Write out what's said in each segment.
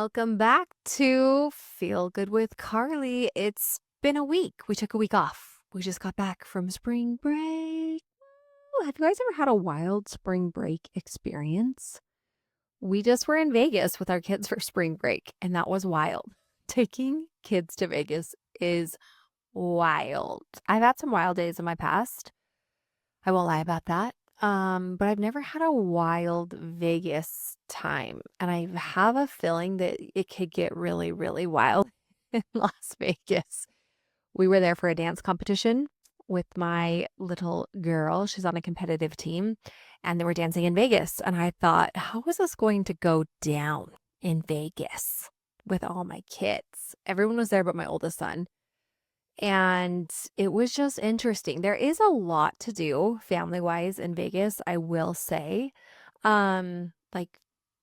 Welcome back to Feel Good with Carly. It's been a week. We took a week off. We just got back from spring break. Woo! Have you guys ever had a wild spring break experience? We just were in Vegas with our kids for spring break, and that was wild. Taking kids to Vegas is wild. I've had some wild days in my past. I won't lie about that. But I've never had a wild Vegas time. And I have a feeling that it could get really, really wild in Las Vegas. We were there for a dance competition with my little girl. She's on a competitive team, and they were dancing in Vegas. And I thought, how is this going to go down in Vegas with all my kids? Everyone was there but my oldest son. And it was just interesting. There is a lot to do family-wise in Vegas, I will say. Like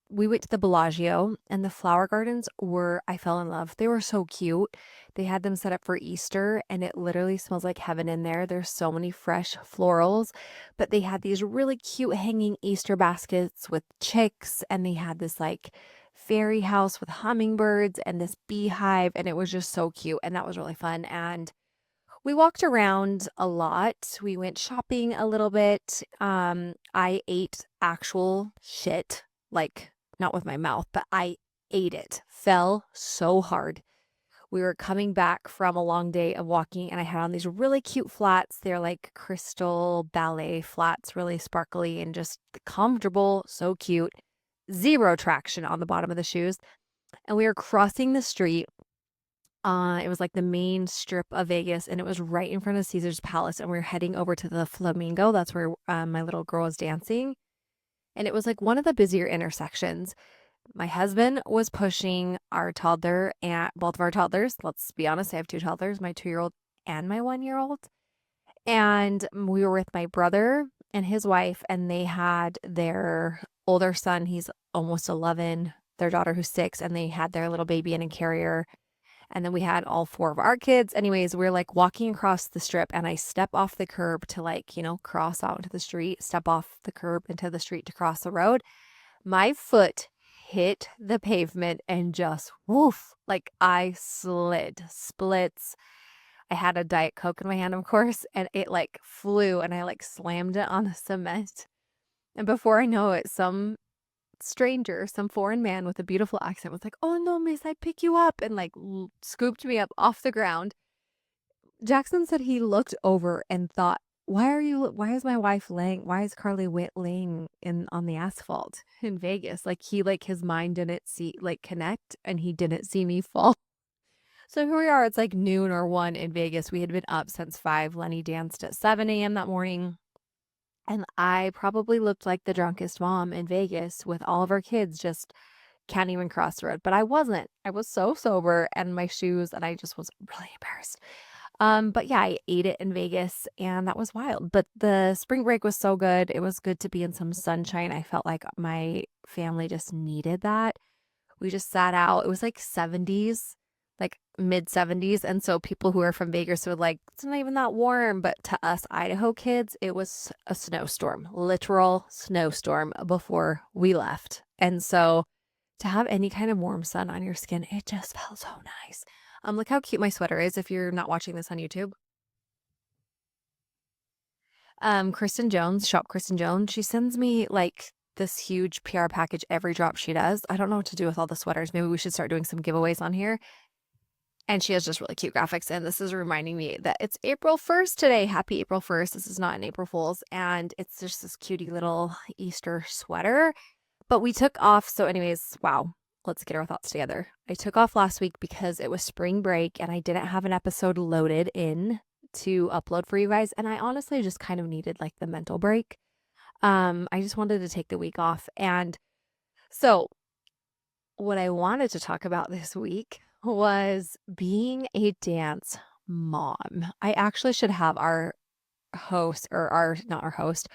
we went to the Bellagio and the flower gardens I fell in love. They were so cute. They had them set up for Easter and it literally smells like heaven in there. There's so many fresh florals, but they had these really cute hanging Easter baskets with chicks, and they had this like fairy house with hummingbirds and this beehive, and it was just so cute, and that was really fun. And we walked around a lot. We went shopping a little bit. I ate actual shit, like not with my mouth, but I ate it. Fell so hard. We were coming back from a long day of walking, and I had on these really cute flats. They're like crystal ballet flats, really sparkly and just comfortable, so cute. Zero traction on the bottom of the shoes. And we were crossing the street. It was like the main strip of Vegas, and it was right in front of Caesar's Palace. And we were heading over to the Flamingo. That's where my little girl was dancing. And it was like one of the busier intersections. My husband was pushing our toddler and both of our toddlers. Let's be honest, I have two toddlers, my 2-year-old and my 1-year-old. And we were with my brother and his wife, and they had their older son. He's almost 11, their daughter who's 6, and they had their little baby in a carrier. And then we had all 4 of our kids. Anyways, we're like walking across the strip, and I step off the curb to cross out into the street, step off the curb into the street to cross the road. My foot hit the pavement and just woof, like I slid, splits. I had a Diet Coke in my hand, of course, and it like flew, and I like slammed it on the cement. And before I know it, some stranger, some foreign man with a beautiful accent was like, "Oh no, miss, I pick you up," and like scooped me up off the ground. Jackson said he looked over and thought, why is my wife why is Carly Witt laying on the asphalt in Vegas? Like his mind didn't connect, and he didn't see me fall. So here we are. It's like noon or 1 in Vegas. We had been up since 5. Lenny danced at 7 a.m. that morning. And I probably looked like the drunkest mom in Vegas with all of our kids just can't even cross the road. But I wasn't. I was so sober, and my shoes, and I just was really embarrassed. But yeah, I ate it in Vegas, and that was wild. But the spring break was so good. It was good to be in some sunshine. I felt like my family just needed that. We just sat out. It was like 70s, like mid 70s. And so people who are from Vegas would like, it's not even that warm. But to us Idaho kids, it was a snowstorm, literal snowstorm before we left. And so to have any kind of warm sun on your skin, it just felt so nice. Look how cute my sweater is if you're not watching this on YouTube. Kristen Jones, Shop Kristen Jones, she sends me like this huge PR package every drop she does. I don't know what to do with all the sweaters. Maybe we should start doing some giveaways on here. And she has just really cute graphics. And this is reminding me that it's April 1st today. Happy April 1st. This is not an April Fool's. And it's just this cutie little Easter sweater. But we took off. So anyways, wow. Let's get our thoughts together. I took off last week because it was spring break and I didn't have an episode loaded in to upload for you guys. And I honestly just kind of needed like the mental break. I just wanted to take the week off. And so what I wanted to talk about this week was being a dance mom. I actually should have our host, or not our host,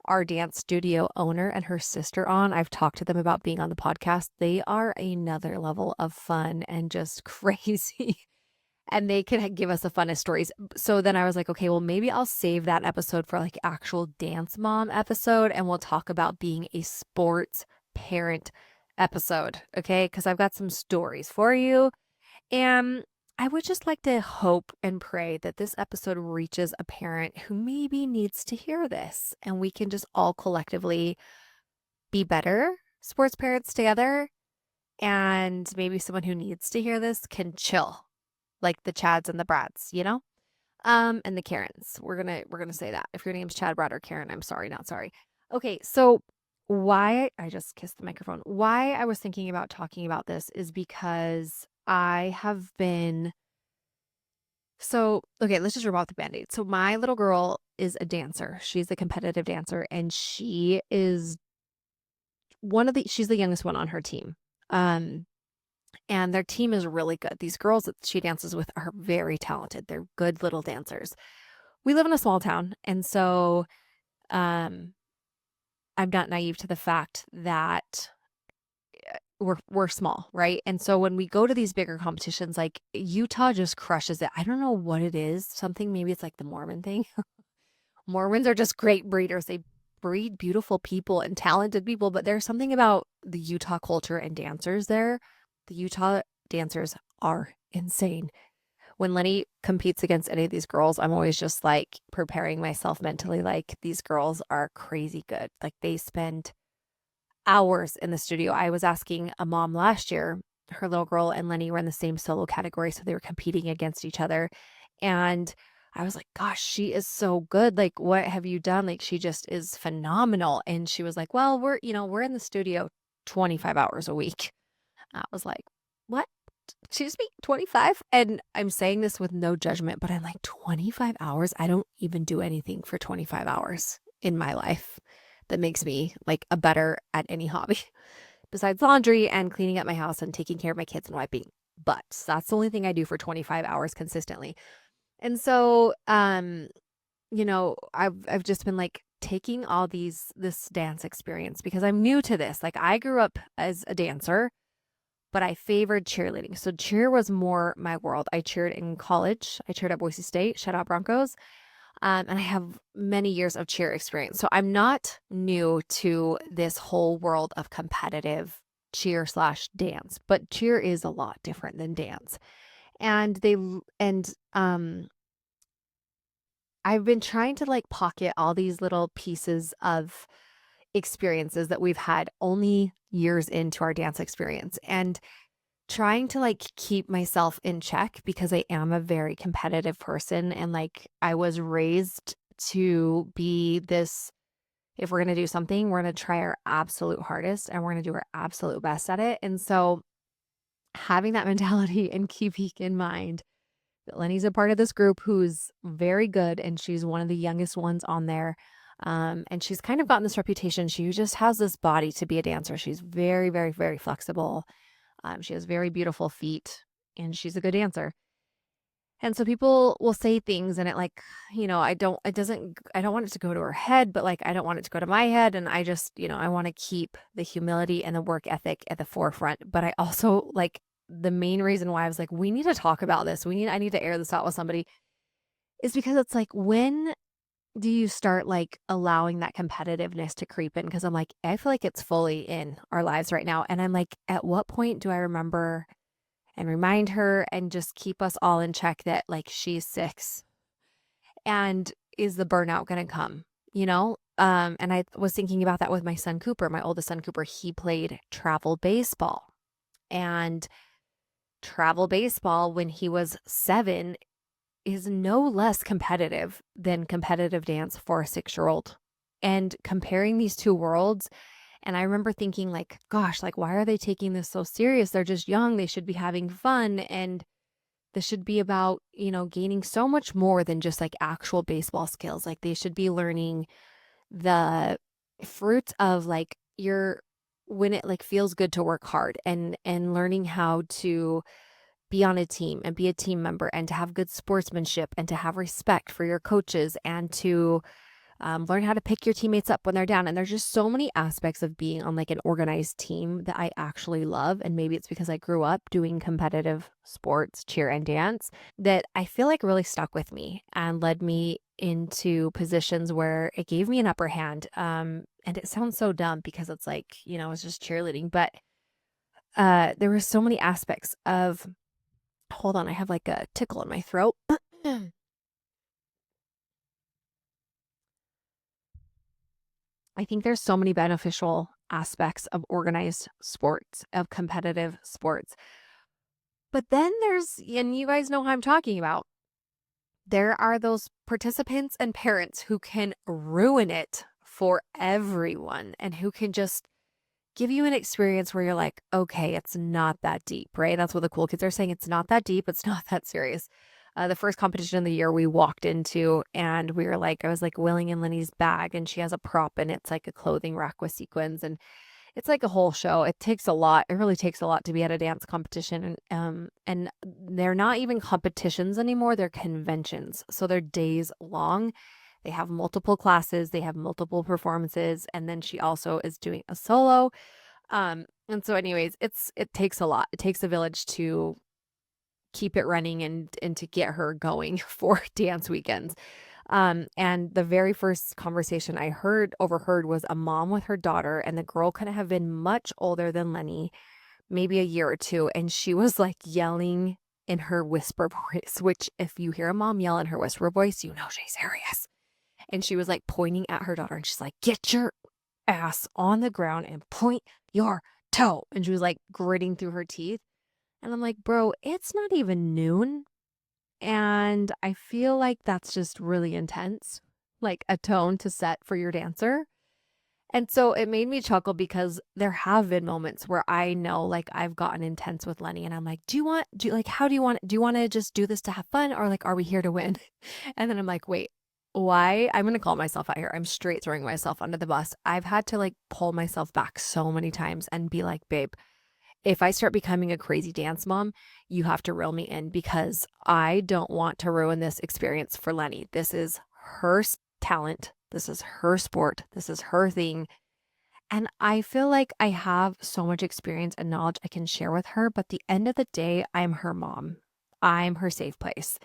our dance studio owner and her sister on. I've talked to them about being on the podcast. They are another level of fun and just crazy. And they can give us the funnest stories. So then I was like, okay, well, maybe I'll save that episode for like actual dance mom episode. And we'll talk about being a sports parent episode, okay? Because I've got some stories for you. And I would just like to hope and pray that this episode reaches a parent who maybe needs to hear this and we can just all collectively be better sports parents together. And maybe someone who needs to hear this can chill, like the Chads and the Brads, and the Karens. We're gonna say that. If your name's Chad, Brad, or Karen, I'm sorry, not sorry. Okay, so why I just kissed the microphone. Why I was thinking about talking about this is because I have been okay, let's just rip off the band-aid. So my little girl is a dancer. She's a competitive dancer, and she is she's the youngest one on her team. And their team is really good. These girls that she dances with are very talented. They're good little dancers. We live in a small town, and so um, I'm not naive to the fact that we're small, right? And so when we go to these bigger competitions, like Utah just crushes it. I don't know what it is. Something, maybe it's like the Mormon thing. Mormons are just great breeders. They breed beautiful people and talented people, but there's something about the Utah culture and dancers there. The Utah dancers are insane. When Lenny competes against any of these girls, I'm always just like preparing myself mentally, like these girls are crazy good. Like they spend hours in the studio. I was asking a mom last year, her little girl and Lenny were in the same solo category, so they were competing against each other. And I was like, gosh, she is so good. Like, what have you done? Like, she just is phenomenal. And she was like, well, we're in the studio 25 hours a week. I was like, what? Excuse me, 25? And I'm saying this with no judgment, but I'm like, 25 hours? I don't even do anything for 25 hours in my life that makes me like a better at any hobby besides laundry and cleaning up my house and taking care of my kids and wiping. But that's the only thing I do for 25 hours consistently. And so, I've just been like taking all this dance experience because I'm new to this. Like I grew up as a dancer, but I favored cheerleading. So cheer was more my world. I cheered in college. I cheered at Boise State. Shout out Broncos. And I have many years of cheer experience. So I'm not new to this whole world of competitive cheer/dance, but cheer is a lot different than dance. And I've been trying to like pocket all these little pieces of experiences that we've had only years into our dance experience and trying to like keep myself in check because I am a very competitive person and like I was raised to be this, if we're going to do something, we're going to try our absolute hardest and we're going to do our absolute best at it. And so having that mentality and keeping in mind that Lenny's a part of this group who's very good and she's one of the youngest ones on there. And she's kind of gotten this reputation. She just has this body to be a dancer. She's very, very, very flexible. She has very beautiful feet and she's a good dancer. And so people will say things and it like, I don't want it to go to her head, but like, I don't want it to go to my head. And I just, I want to keep the humility and the work ethic at the forefront. But I also like the main reason why I was like, we need to talk about this. I need to air this out with somebody is because it's like, when do you start like allowing that competitiveness to creep in? Because I'm like, I feel like it's fully in our lives right now. And I'm like, at what point do I remember and remind her and just keep us all in check that like she's 6 and is the burnout going to come, And I was thinking about that with my son Cooper, my oldest son Cooper. He played travel baseball and travel baseball when he was 7 is no less competitive than competitive dance for a 6-year-old. And comparing these two worlds, and I remember thinking like, gosh, like, why are they taking this so serious? They're just young. They should be having fun. And this should be about, gaining so much more than just like actual baseball skills. Like they should be learning the fruits of like when it like feels good to work hard and learning how to be on a team and be a team member and to have good sportsmanship and to have respect for your coaches and to learn how to pick your teammates up when they're down. And there's just so many aspects of being on like an organized team that I actually love. And maybe it's because I grew up doing competitive sports, cheer and dance, that I feel like really stuck with me and led me into positions where it gave me an upper hand. And it sounds so dumb because it's like, it's just cheerleading, but there were so many aspects of, hold on, I have like a tickle in my throat. I think there's so many beneficial aspects of organized sports, of competitive sports. But then there's, and you guys know who I'm talking about, there are those participants and parents who can ruin it for everyone and who can just give you an experience where you're like, okay, it's not that deep, right? That's what the cool kids are saying. It's not that deep. It's not that serious. The first competition of the year we walked into, and we were like, I was like willing in Lenny's bag, and she has a prop, and it's like a clothing rack with sequins, and it's like a whole show. It takes a lot. It really takes a lot to be at a dance competition, and they're not even competitions anymore. They're conventions, so they're days long. They have multiple classes. They have multiple performances, and then she also is doing a solo. And so anyways, it takes a lot. It takes a village to keep it running and to get her going for dance weekends. And the very first conversation I overheard was a mom with her daughter, and the girl couldn't have been much older than Lenny, maybe a year or two. And she was like yelling in her whisper voice, which if you hear a mom yell in her whisper voice, you know she's serious. And she was like pointing at her daughter, and she's like, get your ass on the ground and point your toe. And she was like gritting through her teeth. And I'm like, bro, it's not even noon. And I feel like that's just really intense, like a tone to set for your dancer. And so it made me chuckle because there have been moments where I know like I've gotten intense with Lenny, and I'm like, how do you want to just do this to have fun, or like, are we here to win? And then I'm like, wait, why? I'm going to call myself out here. I'm straight throwing myself under the bus. I've had to like pull myself back so many times and be like, babe, if I start becoming a crazy dance mom, you have to reel me in, because I don't want to ruin this experience for Lenny. This is her talent. This is her sport. This is her thing. And I feel like I have so much experience and knowledge I can share with her. But at the end of the day, I'm her mom. I'm her safe place.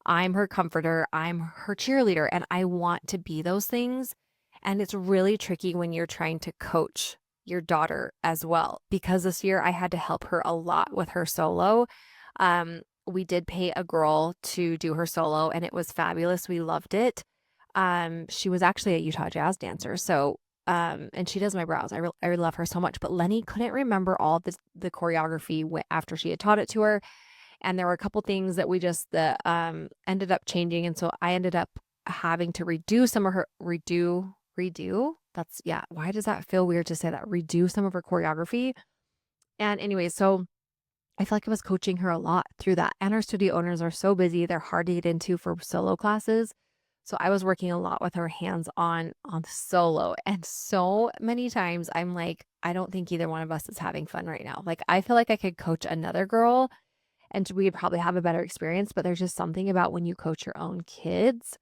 I'm her comforter. I'm her cheerleader. And I want to be those things. And it's really tricky when you're trying to coach your daughter as well, because this year I had to help her a lot with her solo. We did pay a girl to do her solo, and it was fabulous. We loved it. She was actually a Utah Jazz dancer. So, and she does my brows. I love her so much, but Lenny couldn't remember all the choreography after she had taught it to her. And there were a couple things that we just, ended up changing. And so I ended up having to redo some of her, redo. That's, yeah. Why does that feel weird to say that? Redo some of her choreography. And anyway, so I feel like I was coaching her a lot through that. And our studio owners are so busy. They're hard to get into for solo classes. So I was working a lot with her hands on solo. And so many times I'm like, I don't think either one of us is having fun right now. Like, I feel like I could coach another girl and we'd probably have a better experience. But there's just something about when you coach your own kids,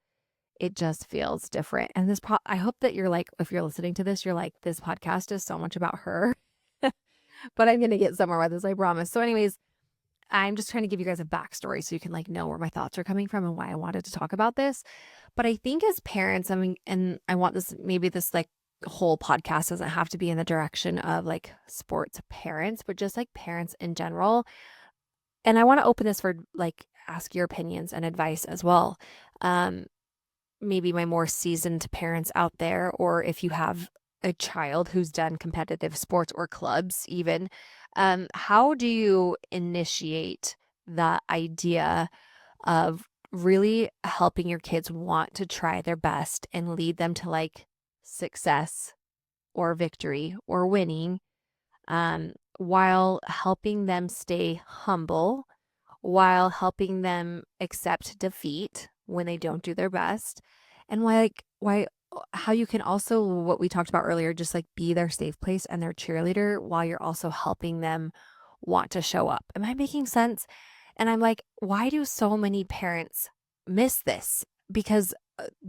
it just feels different. And I hope that you're like, if you're listening to this, you're like, this podcast is so much about her, but I'm going to get somewhere with this, I promise. So anyways, I'm just trying to give you guys a backstory so you can like know where my thoughts are coming from and why I wanted to talk about this. But I think as parents, I mean, and I want this, maybe this like whole podcast doesn't have to be in the direction of like sports parents, but just like parents in general. And I want to open this for like, ask your opinions and advice as well. Maybe my more seasoned parents out there, or if you have a child who's done competitive sports or clubs even, how do you initiate the idea of really helping your kids want to try their best and lead them to like success or victory or winning, while helping them stay humble, while helping them accept defeat when they don't do their best, and why how you can also, what we talked about earlier, just like be their safe place and their cheerleader while you're also helping them want to show up. Am I making sense? And I'm like, why do so many parents miss this? Because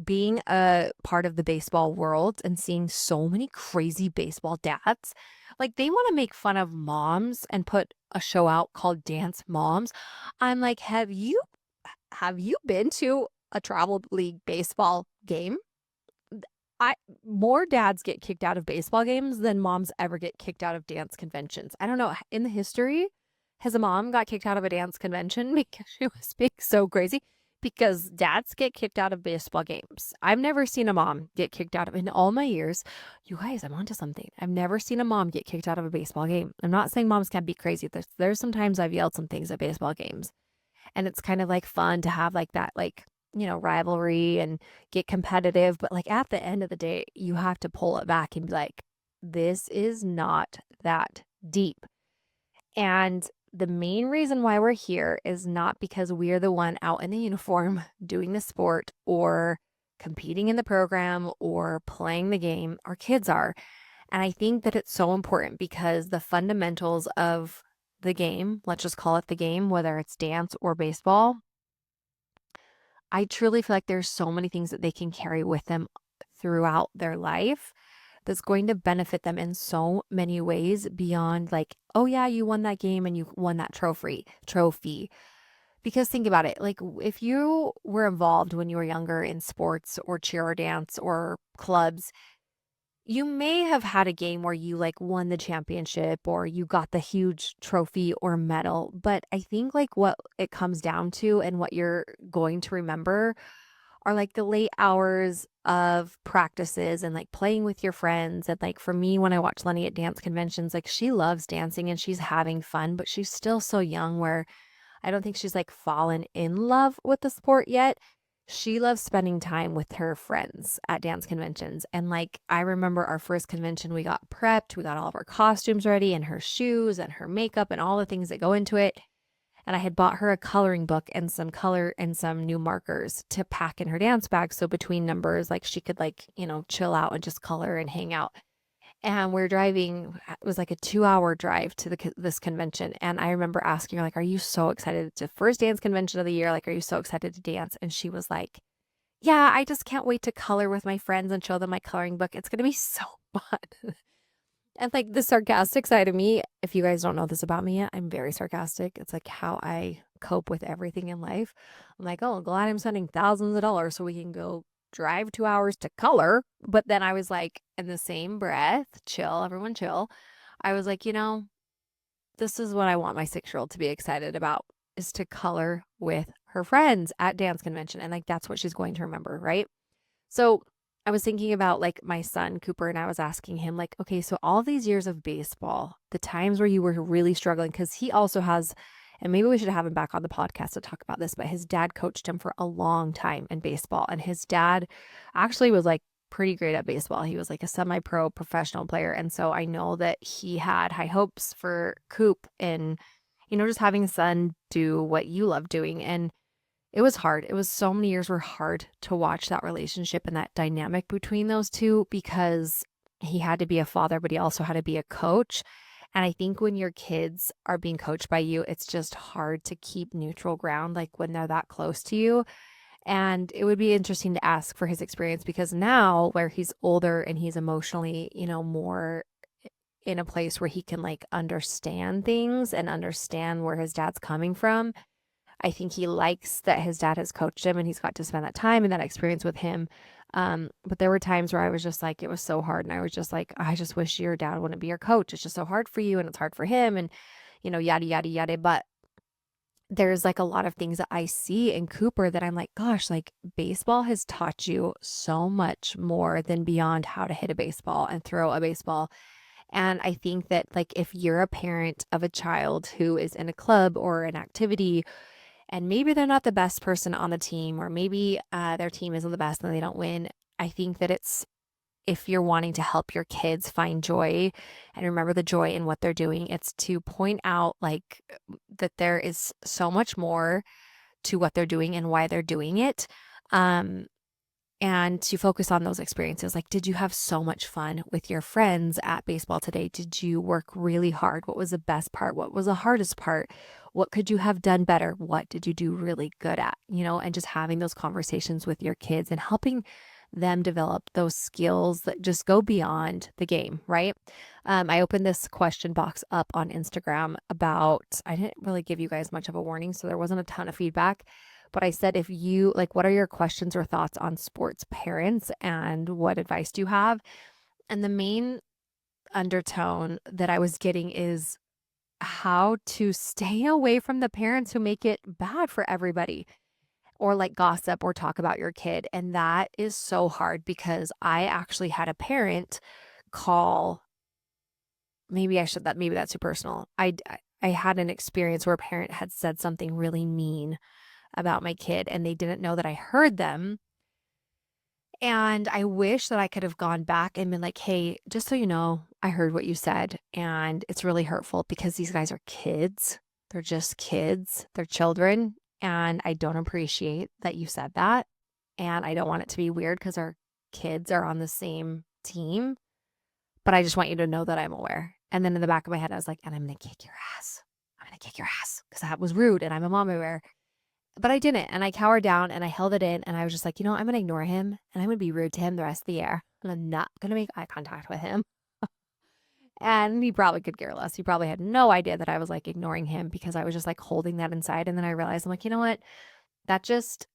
being a part of the baseball world and seeing so many crazy baseball dads, like they want to make fun of moms and put a show out called Dance Moms. I'm like, have you been to a travel league baseball game? I more dads get kicked out of baseball games than moms ever get kicked out of dance conventions. I don't know, in the history, has a mom got kicked out of a dance convention because she was being so crazy? Because dads get kicked out of baseball games. I've never seen a mom get kicked out of in all my years. You guys, I'm onto something. I've never seen a mom get kicked out of a baseball game. I'm not saying moms can't be crazy. There's sometimes I've yelled some things at baseball games. And it's kind of like fun to have like that, like, rivalry and get competitive. But like at the end of the day, you have to pull it back and be like, this is not that deep. And the main reason why we're here is not because we're the one out in the uniform doing the sport or competing in the program or playing the game. Our kids are. And I think that it's so important because the fundamentals of the game, let's just call it the game, whether it's dance or baseball, I truly feel like there's so many things that they can carry with them throughout their life that's going to benefit them in so many ways beyond like, oh yeah, you won that game and you won that trophy. Because think about it, like if you were involved when you were younger in sports or cheer or dance or clubs, you may have had a game where you like won the championship or you got the huge trophy or medal, but I think like what it comes down to and what you're going to remember are like the late hours of practices and like playing with your friends. And like for me, when I watch Lenny at dance conventions, like she loves dancing and she's having fun, but she's still so young where I don't think she's like fallen in love with the sport yet. She loves spending time with her friends at dance conventions. And like, I remember our first convention, we got prepped, we got all of our costumes ready and her shoes and her makeup and all the things that go into it. And I had bought her a coloring book and some color and some new markers to pack in her dance bag. So between numbers, like she could like, chill out and just color and hang out. And we're driving, it was like a 2-hour drive to this convention. And I remember asking her, like, are you so excited? It's the first dance convention of the year. Like, are you so excited to dance? And she was like, yeah, I just can't wait to color with my friends and show them my coloring book. It's going to be so fun. And like the sarcastic side of me, if you guys don't know this about me yet, I'm very sarcastic. It's like how I cope with everything in life. I'm like, oh, glad I'm spending thousands of dollars so we can go drive 2 hours to color. But then I was like, in the same breath, chill, everyone chill. I was like, this is what I want my 6-year-old to be excited about is to color with her friends at dance convention. And like, that's what she's going to remember, right? So I was thinking about like my son Cooper and I was asking him like, okay, so all these years of baseball, the times where you were really struggling, because he also has, and maybe we should have him back on the podcast to talk about this, but his dad coached him for a long time in baseball. And his dad actually was like pretty great at baseball. He was like a semi-pro professional player. And so I know that he had high hopes for Coop and, just having a son do what you love doing. And it was hard. It was so many years were hard to watch that relationship and that dynamic between those two because he had to be a father, but he also had to be a coach. And I think when your kids are being coached by you, it's just hard to keep neutral ground, like when they're that close to you. And it would be interesting to ask for his experience because now where he's older and he's emotionally, more in a place where he can like understand things and understand where his dad's coming from. I think he likes that his dad has coached him and he's got to spend that time and that experience with him. But there were times where I was just like, it was so hard. And I was just like, I just wish your dad wouldn't be your coach. It's just so hard for you and it's hard for him and, yada, yada, yada. But there's like a lot of things that I see in Cooper that I'm like, gosh, like baseball has taught you so much more than beyond how to hit a baseball and throw a baseball. And I think that like if you're a parent of a child who is in a club or an activity and maybe they're not the best person on the team, or maybe their team isn't the best and they don't win. I think that it's if you're wanting to help your kids find joy and remember the joy in what they're doing, it's to point out like that there is so much more to what they're doing and why they're doing it. And to focus on those experiences. Like, did you have so much fun with your friends at baseball today? Did you work really hard? What was the best part? What was the hardest part? What could you have done better? What did you do really good at? And just having those conversations with your kids and helping them develop those skills that just go beyond the game, right? I opened this question box up on Instagram I didn't really give you guys much of a warning, so there wasn't a ton of feedback. But I said, if you like, what are your questions or thoughts on sports parents and what advice do you have? And the main undertone that I was getting is how to stay away from the parents who make it bad for everybody or like gossip or talk about your kid. And that is so hard because I actually had a parent call. Maybe that's too personal. I had an experience where a parent had said something really mean about my kid and they didn't know that I heard them. And I wish that I could have gone back and been like, hey, just so you know, I heard what you said. And it's really hurtful because these guys are kids. They're just kids. They're children. And I don't appreciate that you said that. And I don't want it to be weird because our kids are on the same team. But I just want you to know that I'm aware. And then in the back of my head, I was like, and I'm going to kick your ass. I'm going to kick your ass because that was rude. And I'm a mom aware. But I didn't. And I cowered down and I held it in. And I was just like, I'm going to ignore him and I'm going to be rude to him the rest of the year. And I'm not going to make eye contact with him. And he probably could care less. He probably had no idea that I was like ignoring him because I was just like holding that inside. And then I realized, I'm like, you know what? That just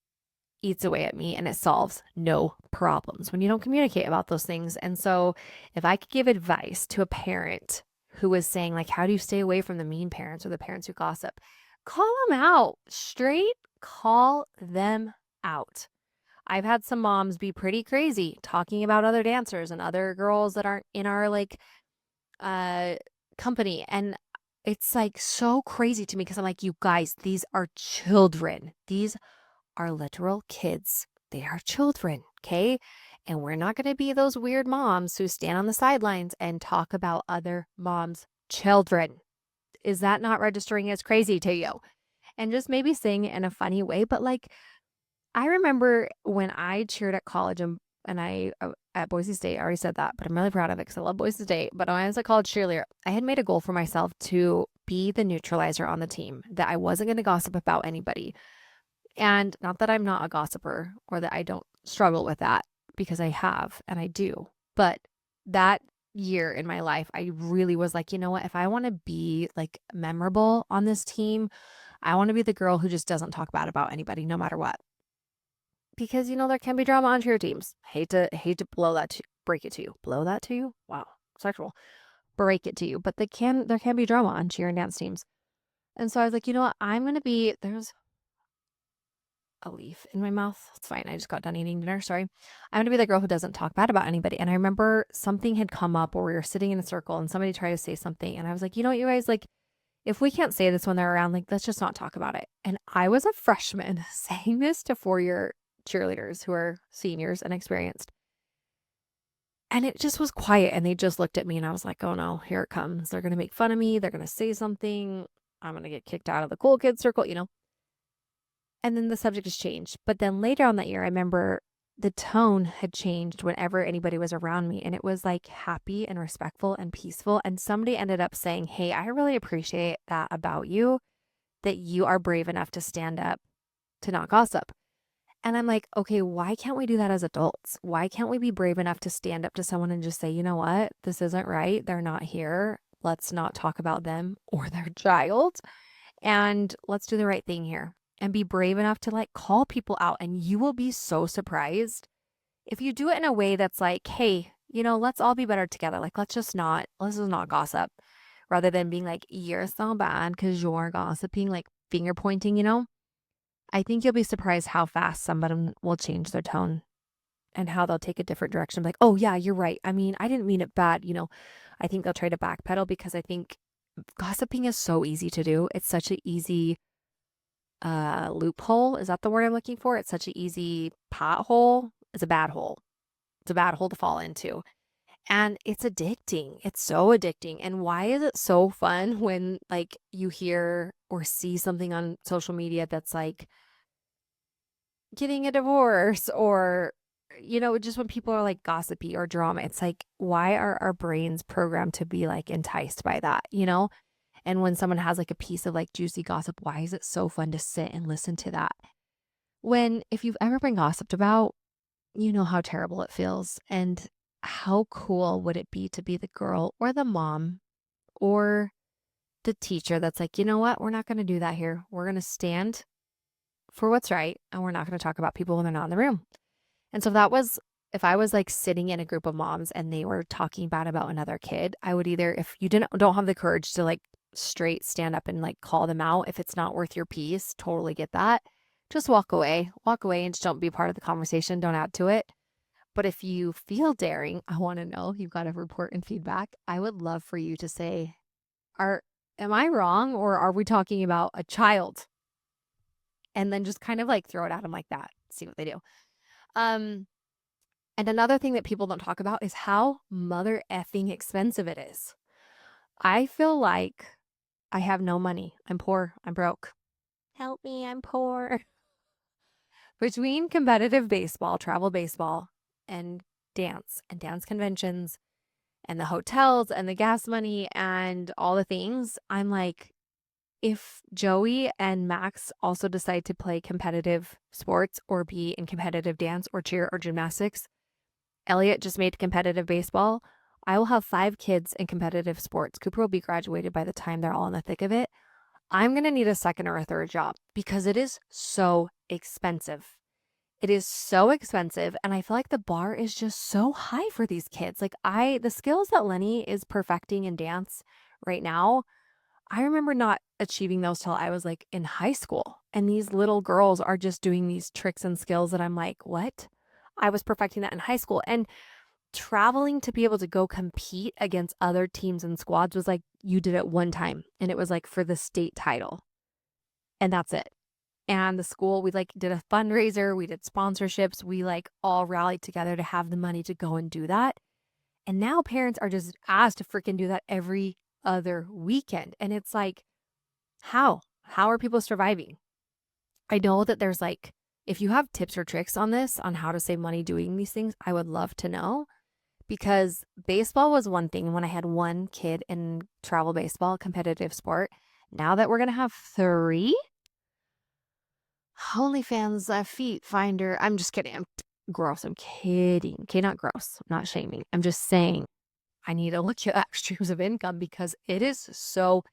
eats away at me and it solves no problems when you don't communicate about those things. And so if I could give advice to a parent who was saying like, how do you stay away from the mean parents or the parents who gossip? Call them out straight, call them out. I've had some moms be pretty crazy talking about other dancers and other girls that aren't in our like uh company. And it's like so crazy to me because I'm like, you guys, these are children. These are literal kids. They are children, okay? And we're not going to be those weird moms who stand on the sidelines and talk about other moms' children. Is that not registering as crazy to you? And just maybe saying it in a funny way, but like I remember when I cheered at college and I at Boise State, I already said that, but I'm really proud of it because I love Boise State. But when I was a college cheerleader, I had made a goal for myself to be the neutralizer on the team, that I wasn't going to gossip about anybody. And not that I'm not a gossiper or that I don't struggle with that because I have and I do. But that year in my life, I really was like, you know what? If I want to be like memorable on this team, I want to be the girl who just doesn't talk bad about anybody no matter what. Because there can be drama on cheer teams. Hate to break it to you. Blow that to you? Wow. Sexual. Break it to you. But there can be drama on cheer and dance teams. And so I was like, you know what? There's a leaf in my mouth. It's fine. I just got done eating dinner. Sorry. I'm going to be the girl who doesn't talk bad about anybody. And I remember something had come up where we were sitting in a circle and somebody tried to say something. And I was like, you know what, you guys, like, if we can't say this when they're around, like, let's just not talk about it. And I was a freshman saying this to 4-year cheerleaders who are seniors and experienced. And it just was quiet. And they just looked at me and I was like, oh no, here it comes. They're going to make fun of me. They're going to say something. I'm going to get kicked out of the cool kids circle, And then the subject has changed. But then later on that year, I remember the tone had changed whenever anybody was around me. And it was like happy and respectful and peaceful. And somebody ended up saying, hey, I really appreciate that about you, that you are brave enough to stand up to not gossip. And I'm like, okay, why can't we do that as adults? Why can't we be brave enough to stand up to someone and just say, you know what? This isn't right. They're not here. Let's not talk about them or their child. And let's do the right thing here and be brave enough to like call people out. And you will be so surprised if you do it in a way that's like, hey, let's all be better together. Like, let's just not gossip rather than being like, you're so bad because you're gossiping, like finger pointing. I think you'll be surprised how fast somebody will change their tone and how they'll take a different direction. Like, oh yeah, you're right. I mean, I didn't mean it bad. I think they'll try to backpedal because I think gossiping is so easy to do. It's such an easy loophole. Is that the word I'm looking for? It's such an easy pothole. It's a bad hole. It's a bad hole to fall into. And it's addicting. It's so addicting. And why is it so fun when like you hear or see something on social media that's like getting a divorce or just when people are like gossipy or drama, it's like, why are our brains programmed to be like enticed by that? And when someone has like a piece of like juicy gossip, why is it so fun to sit and listen to that? When if you've ever been gossiped about, you know how terrible it feels. And how cool would it be to be the girl or the mom or the teacher that's like, you know what? We're not going to do that here. We're going to stand for what's right. And we're not going to talk about people when they're not in the room. And so if I was like sitting in a group of moms and they were talking bad about another kid, I would either, if you don't have the courage to like straight stand up and like call them out, if it's not worth your peace, totally get that. Just walk away and just don't be part of the conversation. Don't add to it. But if you feel daring, I want to know, you've got a report and feedback. I would love for you to say, am I wrong, or are we talking about a child? And then just kind of like throw it at them like that. See what they do. And another thing that people don't talk about is how mother effing expensive it is. I feel like I have no money. I'm poor. I'm broke. Help me, I'm poor. Between competitive baseball, travel baseball, and dance conventions, and the hotels and the gas money and all the things, I'm like, if Joey and Max also decide to play competitive sports or be in competitive dance or cheer or gymnastics, Elliot just made competitive baseball, I will have 5 kids in competitive sports. Cooper will be graduated by the time they're all in the thick of it. I'm going to need a second or a third job because it is so expensive. It is so expensive. And I feel like the bar is just so high for these kids. Like the skills that Lenny is perfecting in dance right now, I remember not achieving those till I was like in high school. And these little girls are just doing these tricks and skills that I'm like, what? I was perfecting that in high school. And traveling to be able to go compete against other teams and squads was like, you did it one time. And it was like for the state title. And that's it. And the school, we like did a fundraiser, we did sponsorships, we like all rallied together to have the money to go and do that. And now parents are just asked to freaking do that every other weekend. And it's like, how? How are people surviving? I know that there's like, if you have tips or tricks on this, on how to save money doing these things, I would love to know. Because baseball was one thing when I had one kid in travel baseball, competitive sport. Now that we're going to have 3, OnlyFans, feet finder. I'm just kidding. I'm gross. I'm kidding. Okay, not gross. I'm not shaming. I'm just saying I need to look at streams of income because it is so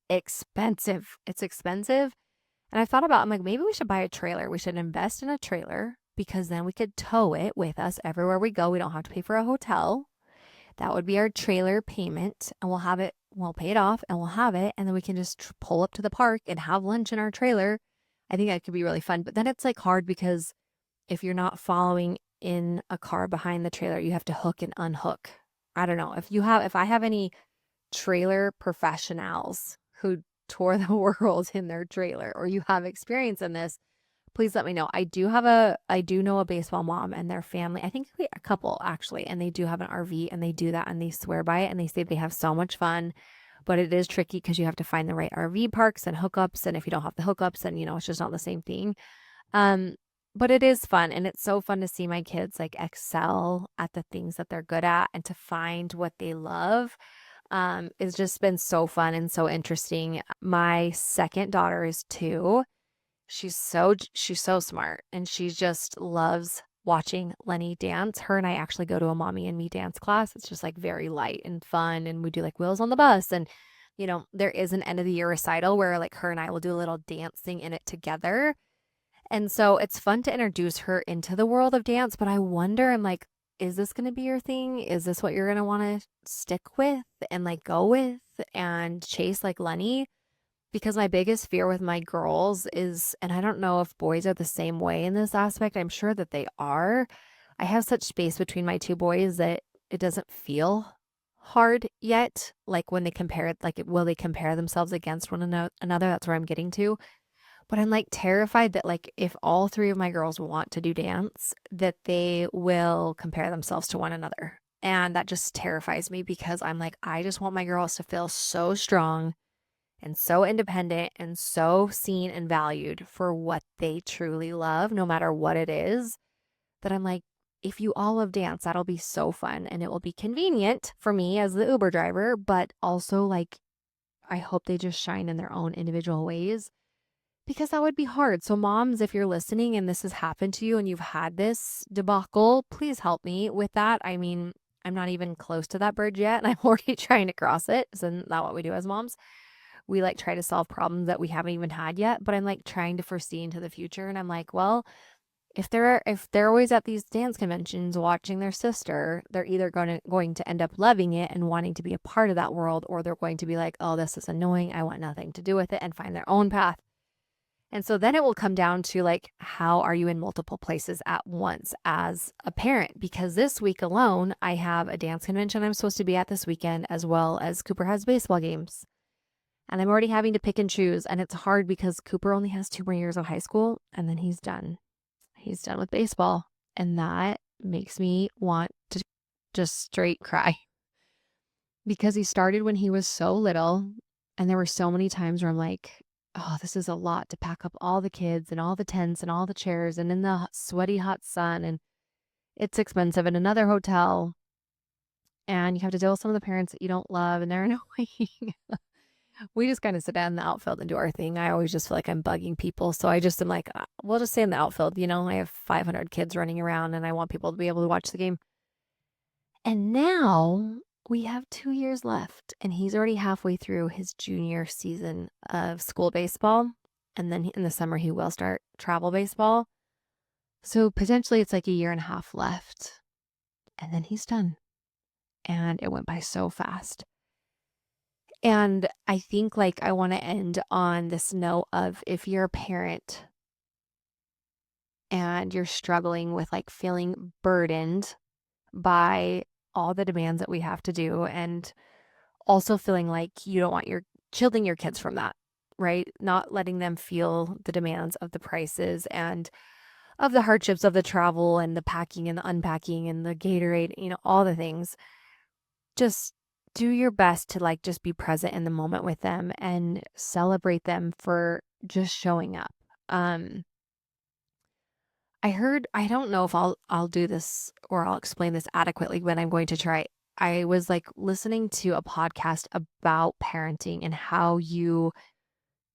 expensive. It's expensive. And I thought about, I'm like, maybe we should buy a trailer. We should invest in a trailer because then we could tow it with us everywhere we go. We don't have to pay for a hotel. That would be our trailer payment, and we'll pay it off and we'll have it. And then we can just pull up to the park and have lunch in our trailer. I think that could be really fun. But then it's like hard because if you're not following in a car behind the trailer, you have to hook and unhook. I don't know. If I have any trailer professionals who tour the world in their trailer, or you have experience in this, please let me know. I do know a baseball mom and their family. I think a couple actually, and they do have an RV and they do that and they swear by it and they say they have so much fun. But it is tricky because you have to find the right RV parks and hookups. And if you don't have the hookups, then, it's just not the same thing. But it is fun. And it's so fun to see my kids like excel at the things that they're good at and to find what they love. It's just been so fun and so interesting. My second daughter is 2. She's so smart and she just loves watching Lenny dance. Her and I actually go to a mommy and me dance class. It's just like very light and fun. And we do like wheels on the bus. And, there is an end of the year recital where like her and I will do a little dancing in it together. And so it's fun to introduce her into the world of dance. But I wonder, I'm like, is this going to be your thing? Is this what you're going to want to stick with and like go with and chase like Lenny? Because my biggest fear with my girls is, and I don't know if boys are the same way in this aspect, I'm sure that they are. I have such space between my 2 boys that it doesn't feel hard yet. Like when they compare, like will they compare themselves against one another? That's where I'm getting to. But I'm like terrified that like if all 3 of my girls want to do dance, that they will compare themselves to one another. And that just terrifies me because I'm like, I just want my girls to feel so strong and so independent and so seen and valued for what they truly love, no matter what it is, that I'm like, if you all love dance, that'll be so fun and it will be convenient for me as the Uber driver, but also like, I hope they just shine in their own individual ways because that would be hard. So moms, if you're listening and this has happened to you and you've had this debacle, please help me with that. I mean, I'm not even close to that bridge yet and I'm already trying to cross it. Isn't that what we do as moms? we like try to solve problems that we haven't even had yet, but I'm like trying to foresee into the future. And I'm like, well, if they're always at these dance conventions watching their sister, they're either going to end up loving it and wanting to be a part of that world, or they're going to be like, oh, this is annoying, I want nothing to do with it, and find their own path. And so then it will come down to like, how are you in multiple places at once as a parent? Because this week alone, I have a dance convention I'm supposed to be at this weekend, as well as Cooper has baseball games. And I'm already having to pick and choose. And it's hard because Cooper only has 2 more years of high school and then he's done. He's done with baseball. And that makes me want to just straight cry because he started when he was so little. And there were so many times where I'm like, oh, this is a lot to pack up all the kids and all the tents and all the chairs and in the sweaty hot sun. And it's expensive in another hotel. And you have to deal with some of the parents that you don't love and they're annoying. We just kind of sit down in the outfield and do our thing. I always just feel like I'm bugging people. So I just am like, we'll just stay in the outfield. You know, I have 500 kids running around and I want people to be able to watch the game. And now we have 2 years left and he's already halfway through his junior season of school baseball. And then in the summer, he will start travel baseball. So potentially it's like a year and a half left. And then he's done. And it went by so fast. And I think like I want to end on this note of, if you're a parent and you're struggling with like feeling burdened by all the demands that we have to do, and also feeling like you don't want shielding your kids from that, right? Not letting them feel the demands of the prices and of the hardships of the travel and the packing and the unpacking and the Gatorade, all the things. Just do your best to like just be present in the moment with them and celebrate them for just showing up. I don't know if I'll do this or I'll explain this adequately, but I'm going to try. I was like listening to a podcast about parenting and how you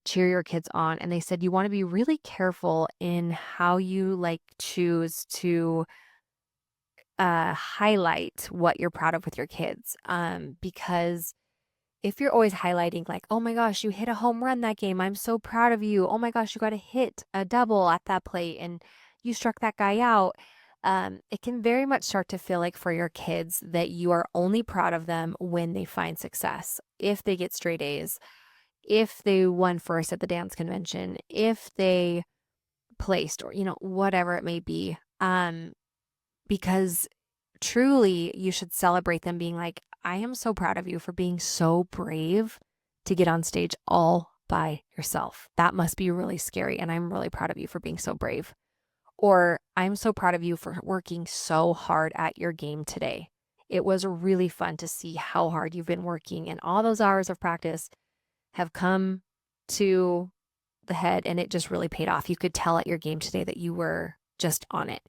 cheer your kids on, and they said you want to be really careful in how you like choose to highlight what you're proud of with your kids. Because if you're always highlighting like, oh my gosh, you hit a home run that game, I'm so proud of you. Oh my gosh, you got to hit a double at that plate and you struck that guy out. It can very much start to feel like for your kids that you are only proud of them when they find success. If they get straight A's, if they won first at the dance convention, if they placed, or, whatever it may be. Because truly you should celebrate them being like, I am so proud of you for being so brave to get on stage all by yourself. That must be really scary. And I'm really proud of you for being so brave. Or I'm so proud of you for working so hard at your game today. It was really fun to see how hard you've been working, and all those hours of practice have come to the head and it just really paid off. You could tell at your game today that you were just on it.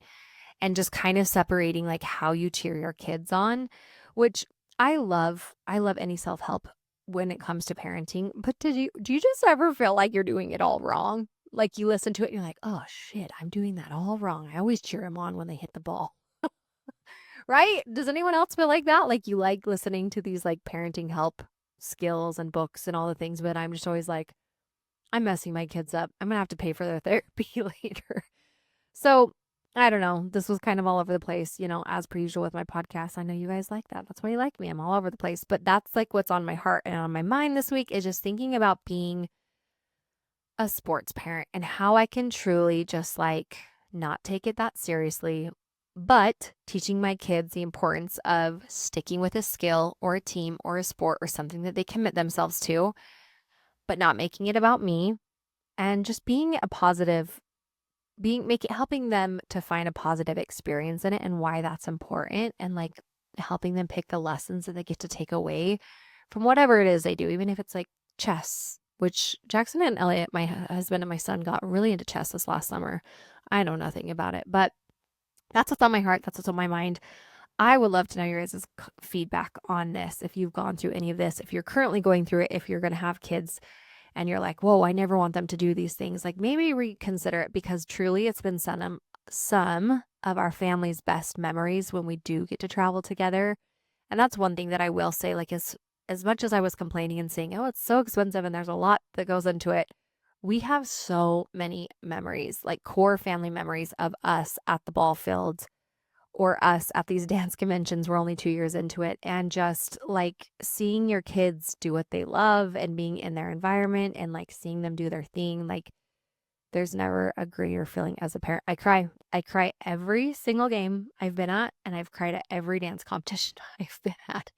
And just kind of separating like how you cheer your kids on, which I love. I love any self-help when it comes to parenting. But do you just ever feel like you're doing it all wrong? Like you listen to it and you're like, oh shit, I'm doing that all wrong. I always cheer them on when they hit the ball. Right? Does anyone else feel like that? Like you like listening to these like parenting help skills and books and all the things, but I'm just always like, I'm messing my kids up. I'm gonna have to pay for their therapy later. So I don't know. This was kind of all over the place, as per usual with my podcast. I know you guys like that. That's why you like me. I'm all over the place. But that's like what's on my heart and on my mind this week, is just thinking about being a sports parent and how I can truly just like not take it that seriously, but teaching my kids the importance of sticking with a skill or a team or a sport or something that they commit themselves to, but not making it about me, and just being a positive, helping them to find a positive experience in it and why that's important, and like helping them pick the lessons that they get to take away from whatever it is they do, even if it's like chess, which Jackson and Elliot, my husband and my son, got really into chess this last summer. I know nothing about it, but that's what's on my heart. That's what's on my mind. I would love to know your guys' feedback on this. If you've gone through any of this, if you're currently going through it, if you're going to have kids and you're like, whoa, I never want them to do these things, like maybe reconsider it, because truly it's been some of our family's best memories when we do get to travel together. And that's one thing that I will say, like, is as much as I was complaining and saying, oh, it's so expensive and there's a lot that goes into it, we have so many memories, like core family memories of us at the ball field or us at these dance conventions. We're only 2 years into it. And just like seeing your kids do what they love and being in their environment and like seeing them do their thing. Like there's never a greater feeling as a parent. I cry. I cry every single game I've been at, and I've cried at every dance competition I've been at.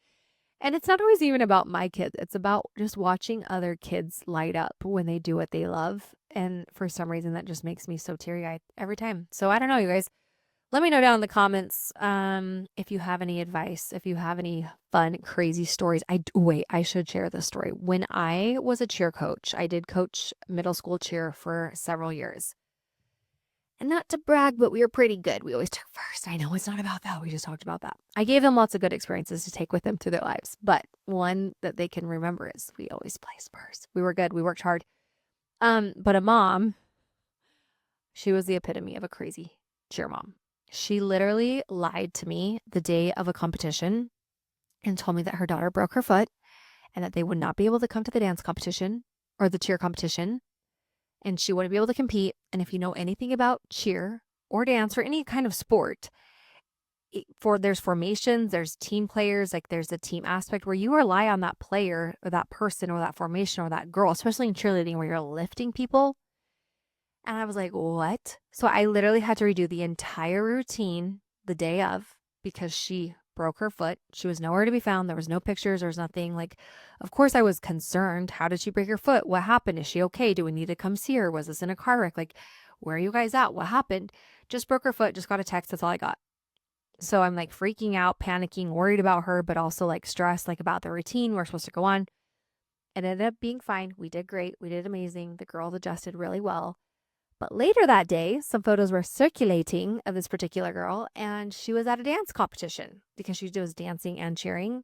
And it's not always even about my kids. It's about just watching other kids light up when they do what they love. And for some reason, that just makes me so teary eyed every time. So I don't know, you guys. Let me know down in the comments if you have any advice, if you have any fun, crazy stories. Wait, I should share this story. When I was a cheer coach, I did coach middle school cheer for several years. And not to brag, but we were pretty good. We always took first. I know it's not about that. We just talked about that. I gave them lots of good experiences to take with them through their lives. But one that they can remember is we always placed first. We were good. We worked hard. But a mom, she was the epitome of a crazy cheer mom. She literally lied to me the day of a competition and told me that her daughter broke her foot and that they would not be able to come to the dance competition or the cheer competition, and she wouldn't be able to compete. And if you know anything about cheer or dance or any kind of sport, there's formations, there's team players, like there's a team aspect where you rely on that player or that person or that formation or that girl, especially in cheerleading where you're lifting people. And I was like, what? So I literally had to redo the entire routine the day of because she broke her foot. She was nowhere to be found. There was no pictures. There was nothing. Like, of course I was concerned. How did she break her foot? What happened? Is she okay? Do we need to come see her? Was this in a car wreck? Like, where are you guys at? What happened? Just broke her foot. Just got a text. That's all I got. So I'm like freaking out, panicking, worried about her, but also like stressed, like about the routine we're supposed to go on. It ended up being fine. We did great. We did amazing. The girls adjusted really well. But later that day, some photos were circulating of this particular girl, and she was at a dance competition because she was dancing and cheering.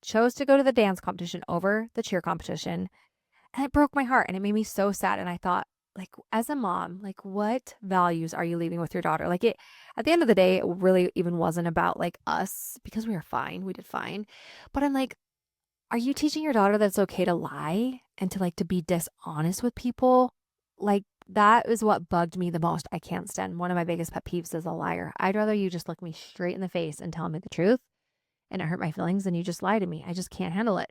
Chose to go to the dance competition over the cheer competition, and it broke my heart, and it made me so sad. And I thought, like, as a mom, like, what values are you leaving with your daughter? Like, at the end of the day, it really even wasn't about like us because we were fine, we did fine. But I'm like, are you teaching your daughter that it's okay to lie and to like to be dishonest with people? Like, that is what bugged me the most. I can't stand. One of my biggest pet peeves is a liar. I'd rather you just look me straight in the face and tell me the truth and it hurt my feelings than you just lie to me. I just can't handle it.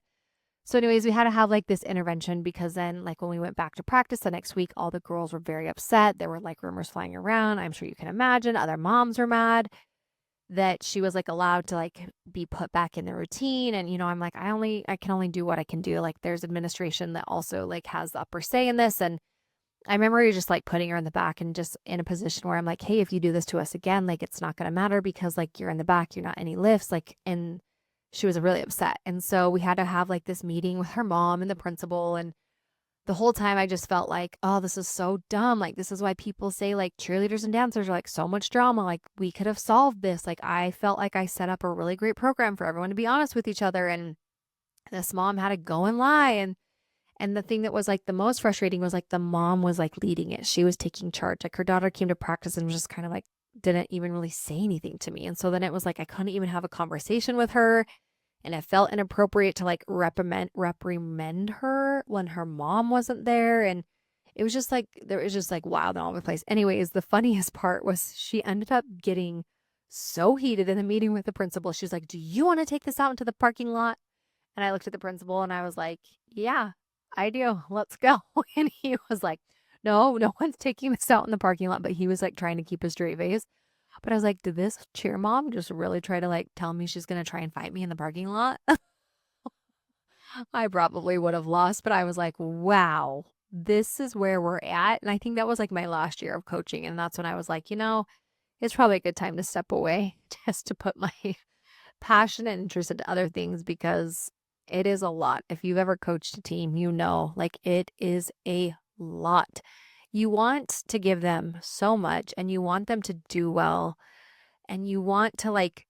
So anyways, we had to have like this intervention because then like when we went back to practice the next week, all the girls were very upset. There were like rumors flying around. I'm sure you can imagine. Other moms were mad that she was like allowed to like be put back in the routine. And, you know, I'm like, I can only do what I can do. Like there's administration that also like has the upper say in this. And I remember just like putting her in the back and just in a position where I'm like, hey, if you do this to us again, like it's not going to matter because like you're in the back, you're not any lifts. Like, and she was really upset. And so we had to have like this meeting with her mom and the principal. And the whole time I just felt like, oh, this is so dumb. Like, this is why people say like cheerleaders and dancers are like so much drama. Like, we could have solved this. Like, I felt like I set up a really great program for everyone to be honest with each other. And this mom had to go and lie. And the thing that was like the most frustrating was like the mom was like leading it. She was taking charge. Like her daughter came to practice and was just kind of like, didn't even really say anything to me. And so then it was like, I couldn't even have a conversation with her. And it felt inappropriate to like reprimand her when her mom wasn't there. And it was just like, there was just like wild all over the place. Anyways, the funniest part was she ended up getting so heated in the meeting with the principal. She was like, do you want to take this out into the parking lot? And I looked at the principal and I was like, yeah, I do. Let's go. And he was like, no, no one's taking this out in the parking lot. But he was like trying to keep a straight face. But I was like, did this cheer mom just really try to like tell me she's going to try and fight me in the parking lot? I probably would have lost, but I was like, wow, this is where we're at. And I think that was like my last year of coaching. And that's when I was like, you know, it's probably a good time to step away just to put my passion and interest into other things because it is a lot. If you've ever coached a team, you know, like it is a lot. You want to give them so much and you want them to do well and you want to like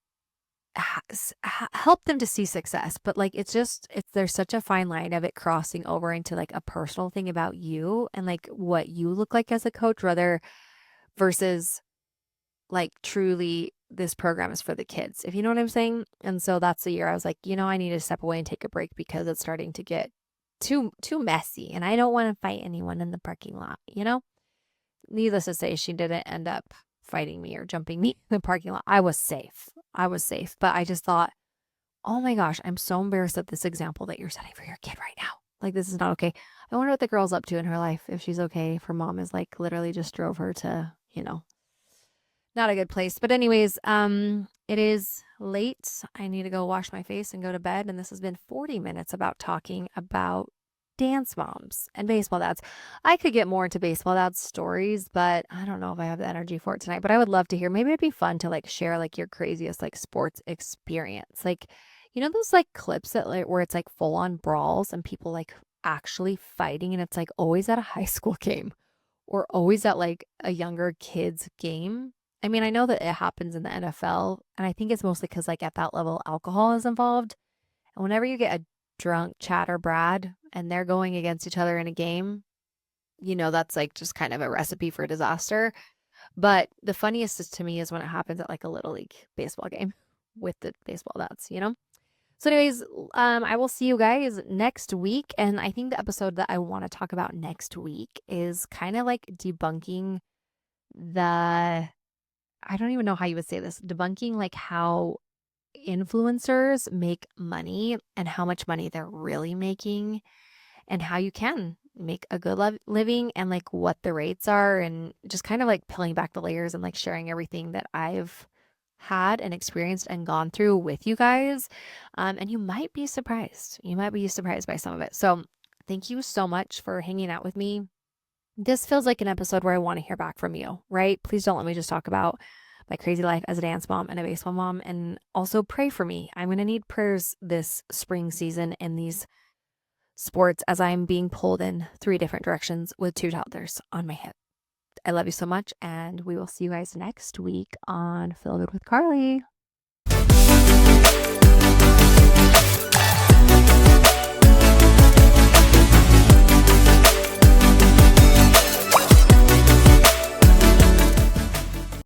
help them to see success, but like there's such a fine line of it crossing over into like a personal thing about you and like what you look like as a coach rather versus like truly this program is for the kids, if you know what I'm saying. And so that's the year I was like, I need to step away and take a break because it's starting to get too messy, and I don't want to fight anyone in the parking lot. Needless to say, she didn't end up fighting me or jumping me in the parking lot. I was safe. But I just thought, oh my gosh, I'm so embarrassed at this example that you're setting for your kid right now. Like, this is not okay. I wonder what the girl's up to in her life, if she's okay. If her mom is like literally just drove her to, not a good place. But anyways, it is late. I need to go wash my face and go to bed. And this has been 40 minutes about talking about dance moms and baseball dads. I could get more into baseball dads stories, but I don't know if I have the energy for it tonight. But I would love to hear. Maybe it'd be fun to like share like your craziest like sports experience. Like, those like clips that like where it's like full on brawls and people like actually fighting, and it's like always at a high school game or always at like a younger kid's game. I mean, I know that it happens in the NFL, and I think it's mostly because like at that level, alcohol is involved. And whenever you get a drunk Chad or Brad and they're going against each other in a game, that's like just kind of a recipe for disaster. But the funniest is to me is when it happens at like a little league baseball game with the baseball dads. So anyways, I will see you guys next week. And I think the episode that I want to talk about next week is kind of like debunking the, I don't even know how you would say this, debunking like how influencers make money and how much money they're really making and how you can make a good living and like what the rates are, and just kind of like peeling back the layers and like sharing everything that I've had and experienced and gone through with you guys. And you might be surprised. You might be surprised by some of it. So thank you so much for hanging out with me. This feels like an episode where I want to hear back from you, right? Please don't let me just talk about my crazy life as a dance mom and a baseball mom. And also pray for me. I'm going to need prayers this spring season in these sports as I'm being pulled in 3 different directions with 2 toddlers on my hip. I love you so much, and we will see you guys next week on Feel Good with Carly.